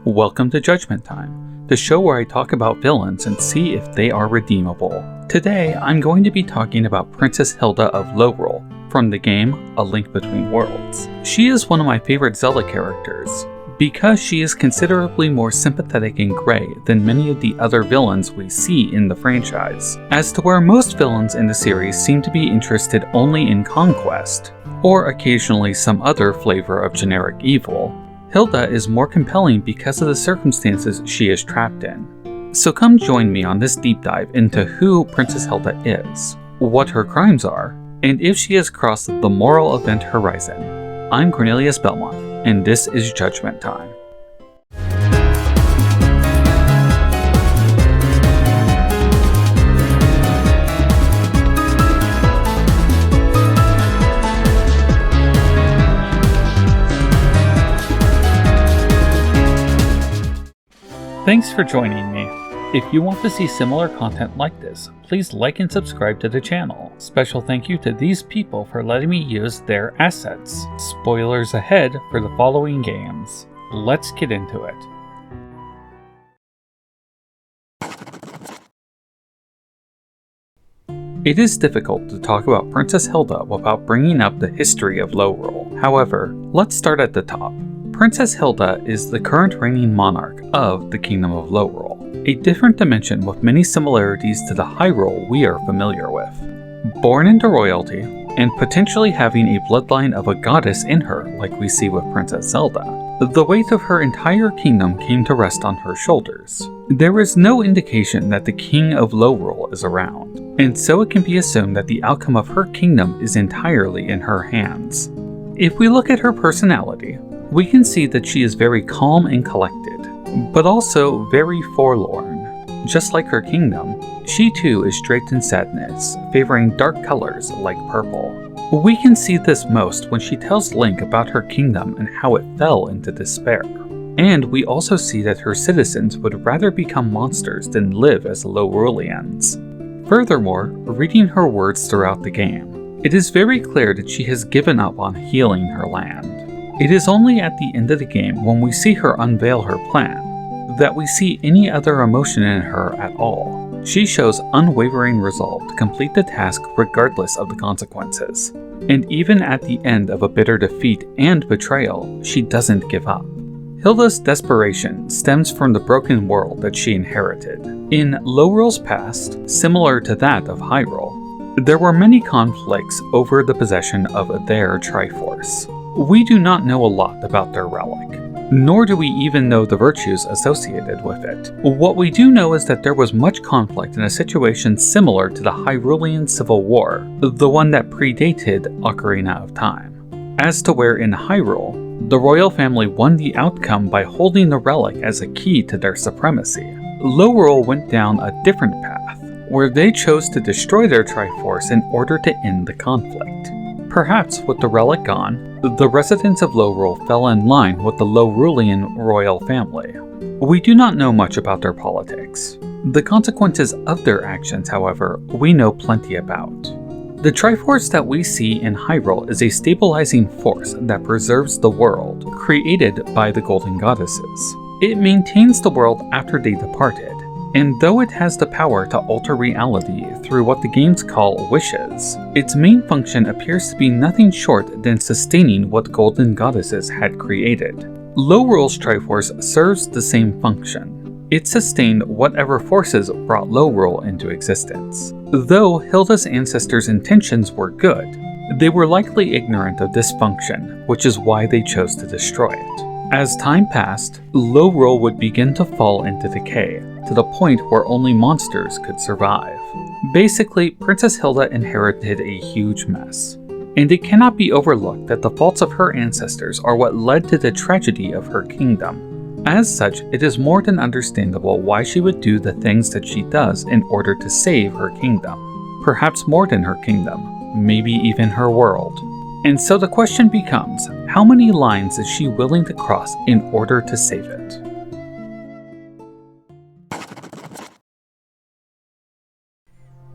Welcome to Judgement Time, the show where I talk about villains and see if they are redeemable. Today, I'm going to be talking about Princess Hilda of Lowrul from the game A Link Between Worlds. She is one of my favorite Zelda characters, because she is considerably more sympathetic and gray than many of the other villains we see in the franchise, as to where most villains in the series seem to be interested only in conquest, or occasionally some other flavor of generic evil. Hilda is more compelling because of the circumstances she is trapped in. So come join me on this deep dive into who Princess Hilda is, what her crimes are, and if she has crossed the moral event horizon. I'm Cornelius Belmont, and this is Judgement Time. Thanks for joining me. If you want to see similar content like this, please like and subscribe to the channel. Special thank you to these people for letting me use their assets. Spoilers ahead for the following games. Let's get into it. It is difficult to talk about Princess Hilda without bringing up the history of Lowrul. However, let's start at the top. Princess Hilda is the current reigning monarch of the Kingdom of Lowrul, a different dimension with many similarities to the Hyrule we are familiar with. Born into royalty, and potentially having a bloodline of a goddess in her like we see with Princess Zelda, the weight of her entire kingdom came to rest on her shoulders. There is no indication that the King of Lowrul is around, and so it can be assumed that the outcome of her kingdom is entirely in her hands. If we look at her personality, we can see that she is very calm and collected, but also very forlorn. Just like her kingdom, she too is draped in sadness, favoring dark colors like purple. We can see this most when she tells Link about her kingdom and how it fell into despair. And we also see that her citizens would rather become monsters than live as Lowrulians. Furthermore, reading her words throughout the game, it is very clear that she has given up on healing her land. It is only at the end of the game, when we see her unveil her plan, that we see any other emotion in her at all. She shows unwavering resolve to complete the task regardless of the consequences. And even at the end of a bitter defeat and betrayal, she doesn't give up. Hilda's desperation stems from the broken world that she inherited. In Lowrul's past, similar to that of Hyrule, there were many conflicts over the possession of their Triforce. We do not know a lot about their relic, nor do we even know the virtues associated with it. What we do know is that there was much conflict in a situation similar to the Hyrulean Civil War, the one that predated Ocarina of Time. As to where in Hyrule, the royal family won the outcome by holding the relic as a key to their supremacy. Lowrul went down a different path, where they chose to destroy their Triforce in order to end the conflict. Perhaps with the relic gone, the residents of Lowrul fell in line with the Lowrulian royal family. We do not know much about their politics. The consequences of their actions, however, we know plenty about. The Triforce that we see in Hyrule is a stabilizing force that preserves the world, created by the Golden Goddesses. It maintains the world after they departed, and though it has the power to alter reality through what the games call wishes, its main function appears to be nothing short than sustaining what Golden Goddesses had created. Lowrul's Triforce serves the same function. It sustained whatever forces brought Lowrul into existence. Though Hilda's ancestors' intentions were good, they were likely ignorant of this function, which is why they chose to destroy it. As time passed, Lowrul would begin to fall into decay, to the point where only monsters could survive. Basically, Princess Hilda inherited a huge mess, and it cannot be overlooked that the faults of her ancestors are what led to the tragedy of her kingdom. As such, it is more than understandable why she would do the things that she does in order to save her kingdom. Perhaps more than her kingdom, maybe even her world. And so the question becomes, how many lines is she willing to cross in order to save it?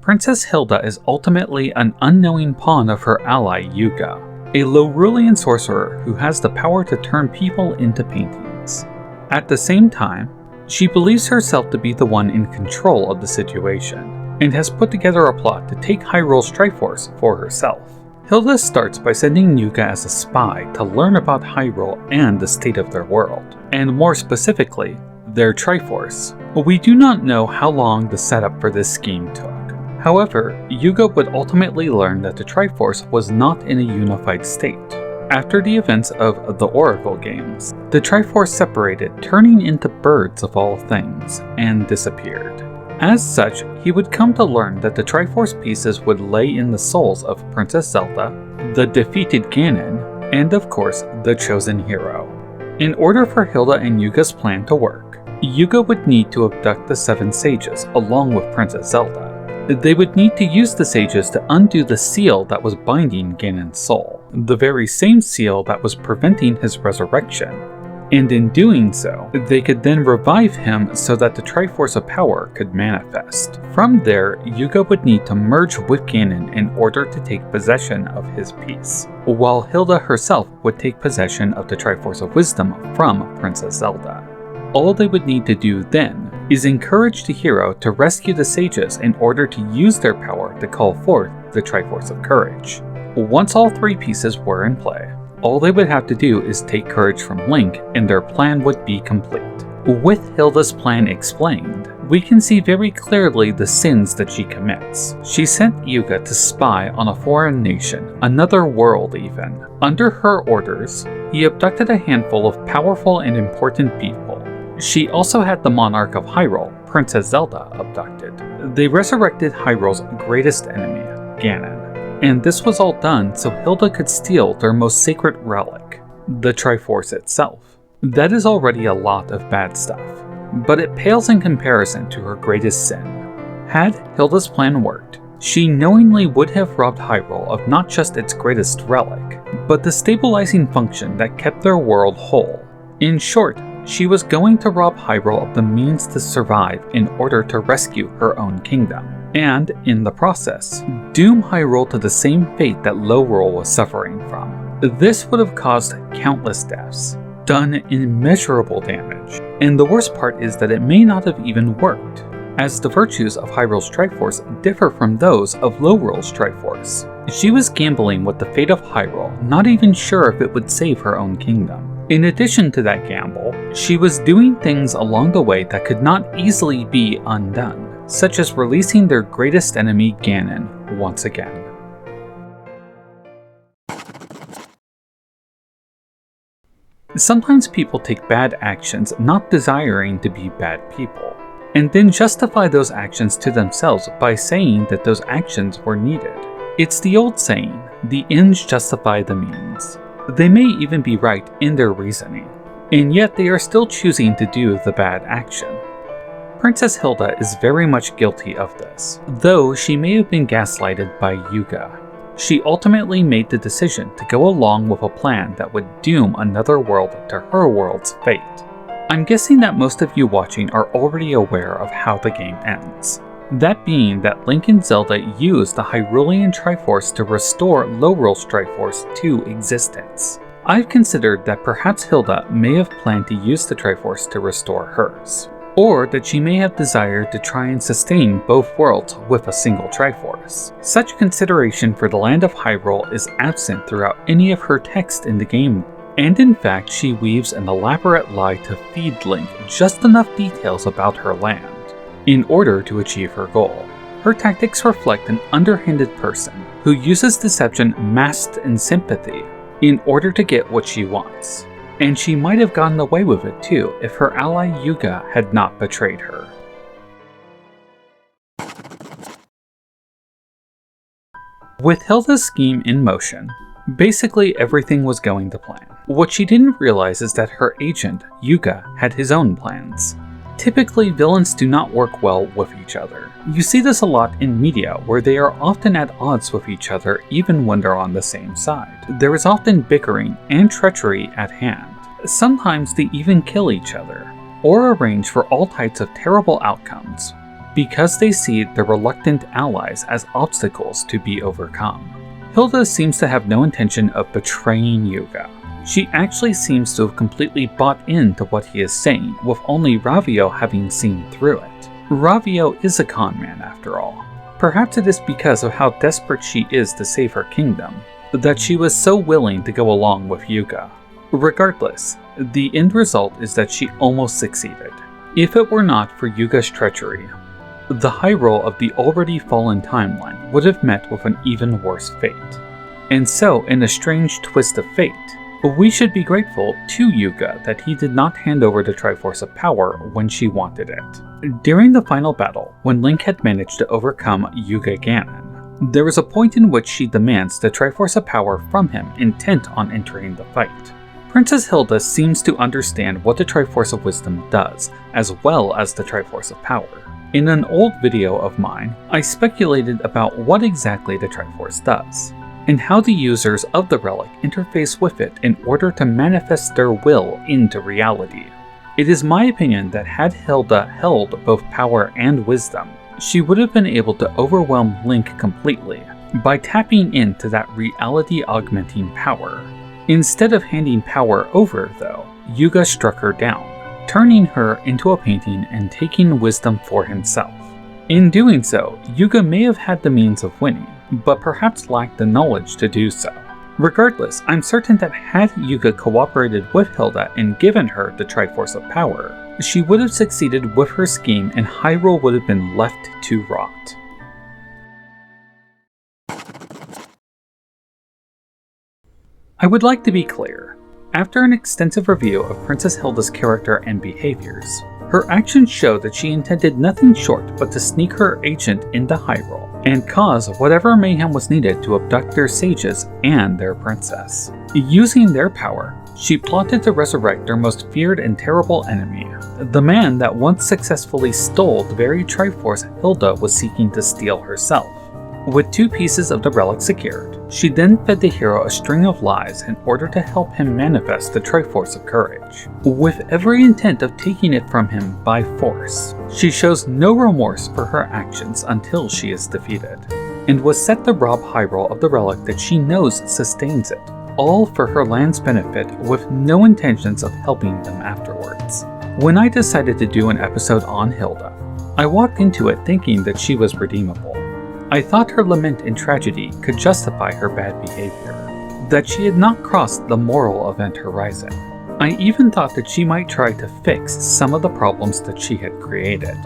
Princess Hilda is ultimately an unknowing pawn of her ally Yuga, a Lowrulian sorcerer who has the power to turn people into paintings. At the same time, she believes herself to be the one in control of the situation, and has put together a plot to take Hyrule's Triforce for herself. Hilda starts by sending Yuga as a spy to learn about Hyrule and the state of their world, and more specifically, their Triforce. We do not know how long the setup for this scheme took. However, Yuga would ultimately learn that the Triforce was not in a unified state. After the events of the Oracle games, the Triforce separated, turning into birds of all things, and disappeared. As such, he would come to learn that the Triforce pieces would lay in the souls of Princess Zelda, the defeated Ganon, and of course, the chosen hero. In order for Hilda and Yuga's plan to work, Yuga would need to abduct the 7 sages along with Princess Zelda. They would need to use the sages to undo the seal that was binding Ganon's soul, the very same seal that was preventing his resurrection. And in doing so, they could then revive him so that the Triforce of Power could manifest. From there, Yuga would need to merge with Ganon in order to take possession of his piece, while Hilda herself would take possession of the Triforce of Wisdom from Princess Zelda. All they would need to do then is encourage the hero to rescue the sages in order to use their power to call forth the Triforce of Courage. Once all 3 pieces were in play, all they would have to do is take courage from Link and their plan would be complete. With Hilda's plan explained, we can see very clearly the sins that she commits. She sent Yuga to spy on a foreign nation, another world even. Under her orders, he abducted a handful of powerful and important people. She also had the monarch of Hyrule, Princess Zelda, abducted. They resurrected Hyrule's greatest enemy, Ganon. And this was all done so Hilda could steal their most sacred relic, the Triforce itself. That is already a lot of bad stuff, but it pales in comparison to her greatest sin. Had Hilda's plan worked, she knowingly would have robbed Hyrule of not just its greatest relic, but the stabilizing function that kept their world whole. In short, she was going to rob Hyrule of the means to survive in order to rescue her own kingdom, and, in the process, doom Hyrule to the same fate that Lowrul was suffering from. This would have caused countless deaths, done immeasurable damage, and the worst part is that it may not have even worked, as the virtues of Hyrule's Triforce differ from those of Lowrul's Triforce. She was gambling with the fate of Hyrule, not even sure if it would save her own kingdom. In addition to that gamble, she was doing things along the way that could not easily be undone, such as releasing their greatest enemy Ganon once again. Sometimes people take bad actions not desiring to be bad people, and then justify those actions to themselves by saying that those actions were needed. It's the old saying, the ends justify the means. They may even be right in their reasoning, and yet they are still choosing to do the bad action. Princess Hilda is very much guilty of this, though she may have been gaslighted by Yuga. She ultimately made the decision to go along with a plan that would doom another world to her world's fate. I'm guessing that most of you watching are already aware of how the game ends. That being that Link and Zelda used the Hyrulean Triforce to restore Lowrul's Triforce to existence. I've considered that perhaps Hilda may have planned to use the Triforce to restore hers, or that she may have desired to try and sustain both worlds with a single Triforce. Such consideration for the land of Hyrule is absent throughout any of her text in the game, and in fact she weaves an elaborate lie to feed Link just enough details about her land in order to achieve her goal. Her tactics reflect an underhanded person who uses deception masked in sympathy in order to get what she wants. And she might have gotten away with it too if her ally Yuga had not betrayed her. With Hilda's scheme in motion, basically everything was going to plan. What she didn't realize is that her agent, Yuga, had his own plans. Typically, villains do not work well with each other. You see this a lot in media, where they are often at odds with each other even when they're on the same side. There is often bickering and treachery at hand. Sometimes they even kill each other, or arrange for all types of terrible outcomes, because they see their reluctant allies as obstacles to be overcome. Hilda seems to have no intention of betraying Yuga. She actually seems to have completely bought into what he is saying, with only Ravio having seen through it. Ravio is a con man after all. Perhaps it is because of how desperate she is to save her kingdom, that she was so willing to go along with Yuga. Regardless, the end result is that she almost succeeded. If it were not for Yuga's treachery, the Hyrule of the already fallen timeline would have met with an even worse fate. And so, in a strange twist of fate, we should be grateful to Yuga that he did not hand over the Triforce of Power when she wanted it. During the final battle, when Link had managed to overcome Yuga Ganon, there is a point in which she demands the Triforce of Power from him, intent on entering the fight. Princess Hilda seems to understand what the Triforce of Wisdom does, as well as the Triforce of Power. In an old video of mine, I speculated about what exactly the Triforce does, and how the users of the relic interface with it in order to manifest their will into reality. It is my opinion that had Hilda held both power and wisdom, she would have been able to overwhelm Link completely by tapping into that reality-augmenting power. Instead of handing power over, though, Yuga struck her down, turning her into a painting and taking wisdom for himself. In doing so, Yuga may have had the means of winning, but perhaps lacked the knowledge to do so. Regardless, I'm certain that had Yuga cooperated with Hilda and given her the Triforce of Power, she would have succeeded with her scheme and Hyrule would have been left to rot. I would like to be clear. After an extensive review of Princess Hilda's character and behaviors, her actions show that she intended nothing short but to sneak her agent into Hyrule and cause whatever mayhem was needed to abduct their sages and their princess. Using their power, she plotted to resurrect their most feared and terrible enemy, the man that once successfully stole the very Triforce Hilda was seeking to steal herself. With 2 pieces of the relic secured, she then fed the hero a string of lies in order to help him manifest the Triforce of Courage, with every intent of taking it from him by force. She shows no remorse for her actions until she is defeated, and was set to rob Hyrule of the relic that she knows sustains it, all for her land's benefit with no intentions of helping them afterwards. When I decided to do an episode on Hilda, I walked into it thinking that she was redeemable. I thought her lament and tragedy could justify her bad behavior, that she had not crossed the moral event horizon. I even thought that she might try to fix some of the problems that she had created.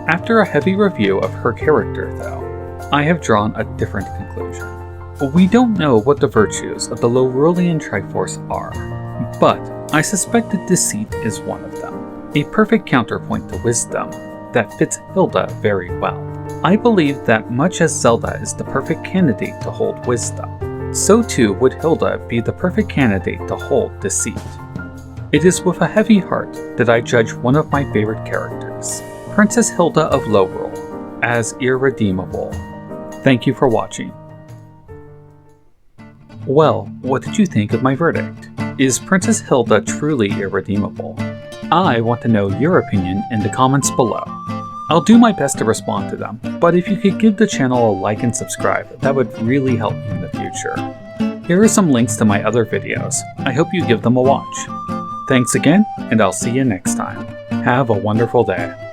After a heavy review of her character, though, I have drawn a different conclusion. We don't know what the virtues of the Lorulean Triforce are, but I suspect that deceit is one of them, a perfect counterpoint to wisdom that fits Hilda very well. I believe that much as Zelda is the perfect candidate to hold wisdom, so too would Hilda be the perfect candidate to hold deceit. It is with a heavy heart that I judge one of my favorite characters, Princess Hilda of Lorule, as irredeemable. Thank you for watching. Well, what did you think of my verdict? Is Princess Hilda truly irredeemable? I want to know your opinion in the comments below. I'll do my best to respond to them, but if you could give the channel a like and subscribe, that would really help me in the future. Here are some links to my other videos. I hope you give them a watch. Thanks again, and I'll see you next time. Have a wonderful day.